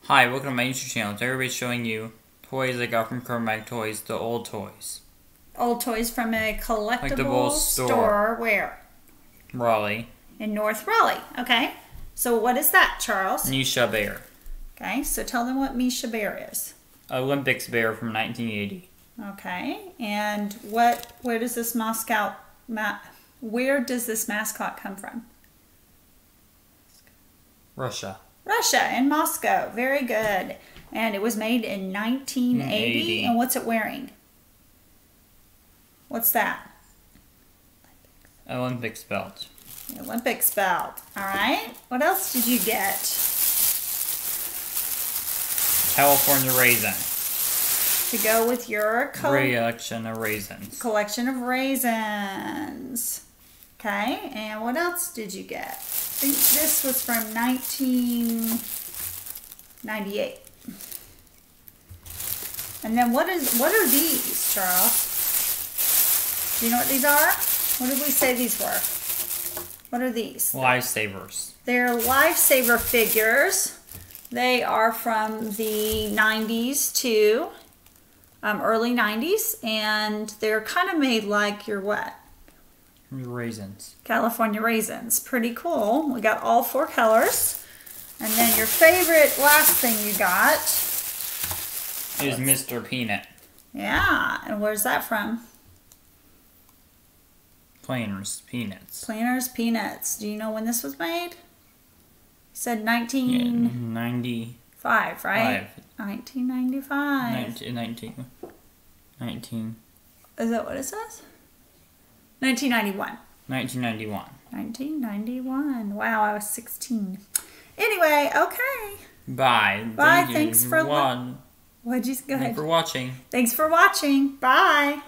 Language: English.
Hi, welcome to my YouTube channel. Today we'll be showing you toys I got from Crowemag Toys, the old toys. Old toys from a collectible store. Where? Raleigh. In North Raleigh. Okay. So what is that, Charles? Misha Bear. Okay, so tell them what Misha Bear is. Olympics Bear from 1980. Okay, and where does this mascot come from? Russia. Russia, in Moscow. Very good. And it was made in 1980. And what's it wearing? What's that? Olympics belt. The Olympics belt. All right. What else did you get? California raisin. To go with your collection of raisins. Collection of raisins. Okay. And what else did you get? I think this was from 1998. And then what are these, Charles? Do you know what these are? What did we say these were? What are these? Lifesavers. They're lifesaver figures. They are from the 90s to early 90s, and they're kind of made like your what? Raisins. California raisins. Pretty cool. We got all 4 colors. And then your favorite last thing you got is Mr. Peanut. Yeah. And where's that from? Planters Peanuts. Planters Peanuts. Do you know when this was made? You said 1995, right? 1995. 19. Is that what it says? 1991. 1991. 1991. Wow, I was 16. Anyway, okay. Bye. Bye. Thanks for watching. What'd you go ahead? Thanks for watching. Thanks for watching. Bye.